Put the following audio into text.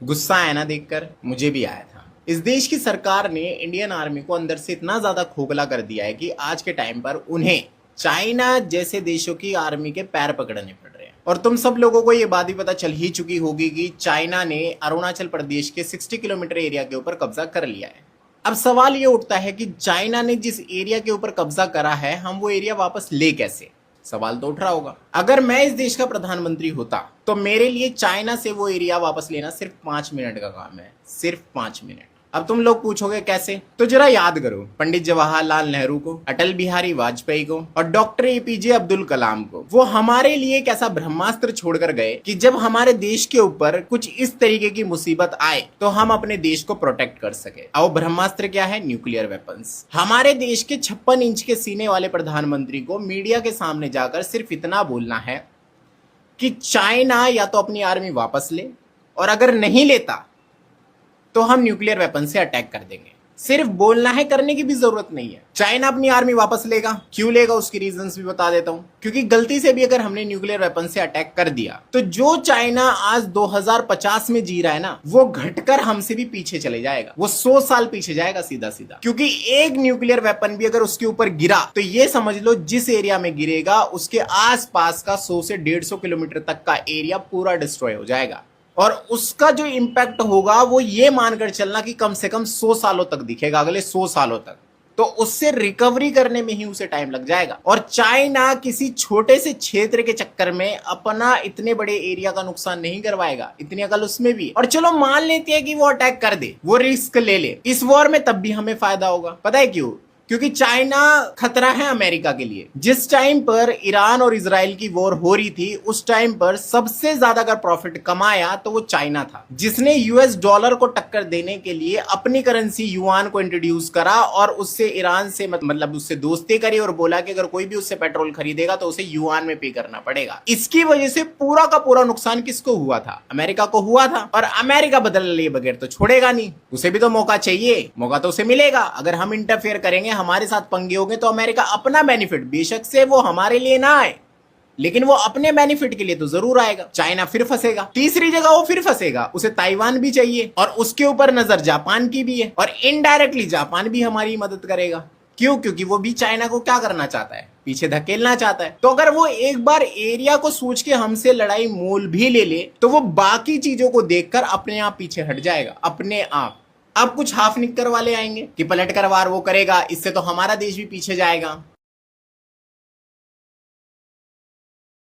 गुस्सा आया ना देखकर? मुझे भी आया था। इस देश की सरकार ने इंडियन आर्मी को अंदर से इतना ज्यादा खोखला कर दिया है कि आज के टाइम पर उन्हें चाइना जैसे देशों की आर्मी के पैर पकड़ने पड़ रहे हैं। और तुम सब लोगों को ये बात भी पता चल ही चुकी होगी कि चाइना ने अरुणाचल प्रदेश के 60 किलोमीटर एरिया के ऊपर कब्जा कर लिया है। अब सवाल ये उठता है कि चाइना ने जिस एरिया के ऊपर कब्जा करा है, हम वो एरिया वापस ले कैसे? सवाल तो उठ रहा होगा। अगर मैं इस देश का प्रधानमंत्री होता तो मेरे लिए चाइना से वो एरिया वापस लेना सिर्फ 5 मिनट का काम है, सिर्फ 5 मिनट। अब तुम लोग पूछोगे कैसे? तो जरा याद करो पंडित जवाहरलाल नेहरू को, अटल बिहारी वाजपेयी को और डॉक्टर एपीजे अब्दुल कलाम को। वो हमारे लिए एक ऐसा ब्रह्मास्त्र छोड़कर गए कि जब हमारे देश के ऊपर कुछ इस तरीके की मुसीबत आए तो हम अपने देश को प्रोटेक्ट कर सके। अब ब्रह्मास्त्र क्या है? Nuclear weapons. हमारे देश के 56 इंच के सीने वाले प्रधानमंत्री को मीडिया के सामने जाकर सिर्फ इतना बोलना है कि चाइना या तो अपनी आर्मी वापस ले, और अगर नहीं लेता तो हम न्यूक्लियर वेपन से अटैक कर देंगे। सिर्फ बोलना है, करने की भी जरूरत नहीं है। चाइना अपनी आर्मी वापस लेगा, क्यों लेगा उसकी रीजंस भी बता देता हूं। क्योंकि गलती से भी अगर हमने न्यूक्लियर वेपन से अटैक कर दिया तो जो चाइना आज 2050 में जी रहा है ना, वो घटकर हमसे भी पीछे चले जाएगा। वो 100 साल पीछे जाएगा सीधा सीधा। क्योंकि एक न्यूक्लियर वेपन भी अगर उसके ऊपर गिरा तो ये समझ लो जिस एरिया में गिरेगा उसके आसपास का 100 से 150 किलोमीटर तक का एरिया पूरा डिस्ट्रॉय हो जाएगा। और उसका जो इंपैक्ट होगा वो ये मानकर चलना कि कम से कम 100 सालों तक दिखेगा, अगले 100 सालों तक। तो उससे रिकवरी करने में ही उसे टाइम लग जाएगा। और चाइना किसी छोटे से क्षेत्र के चक्कर में अपना इतने बड़े एरिया का नुकसान नहीं करवाएगा, इतनी अकल उसमें भी। और चलो मान लेते हैं कि वो अटैक कर दे, वो रिस्क ले ले इस वॉर में, तब भी हमें फायदा होगा। पता है क्यों? क्योंकि चाइना खतरा है अमेरिका के लिए। जिस टाइम पर ईरान और इजराइल की वॉर हो रही थी उस टाइम पर सबसे ज्यादा अगर प्रॉफिट कमाया तो वो चाइना था, जिसने यूएस डॉलर को टक्कर देने के लिए अपनी करेंसी युआन को इंट्रोड्यूस करा और उससे ईरान से मतलब उससे दोस्ती करी और बोला कि अगर कोई भी उससे पेट्रोल खरीदेगा तो उसे युआन में पे करना पड़ेगा। इसकी वजह से पूरा का पूरा नुकसान किसको हुआ था? अमेरिका को हुआ था। और अमेरिका बदल लिए बगैर तो छोड़ेगा नहीं, उसे भी तो मौका चाहिए। मौका तो उसे मिलेगा। अगर हम इंटरफेयर करेंगे, हमारे साथ पंगे होंगे, तो अमेरिका अपना बेनिफिट, बेशक से वो हमारे लिए ना आए लेकिन वो अपने बेनिफिट के लिए तो जरूर आएगा। चाइना फिर फंसेगा, तीसरी जगह वो फिर फंसेगा। उसे ताइवान भी चाहिए और उसके ऊपर नजर जापान की भी है, और इनडायरेक्टली जापान भी हमारी मदद करेगा। क्यों? क्योंकि वो भी चाइना को क्या करना चाहता है? पीछे धकेलना चाहता है। तो अगर वो एक बार एरिया को सोच के हमसे लड़ाई मोल भी ले ले तो वो बाकी चीजों को देखकर अपने आप पीछे हट जाएगा, अपने आप। अब कुछ हाफ निक्कर वाले आएंगे कि पलट कर वार वो करेगा, इससे तो हमारा देश भी पीछे जाएगा।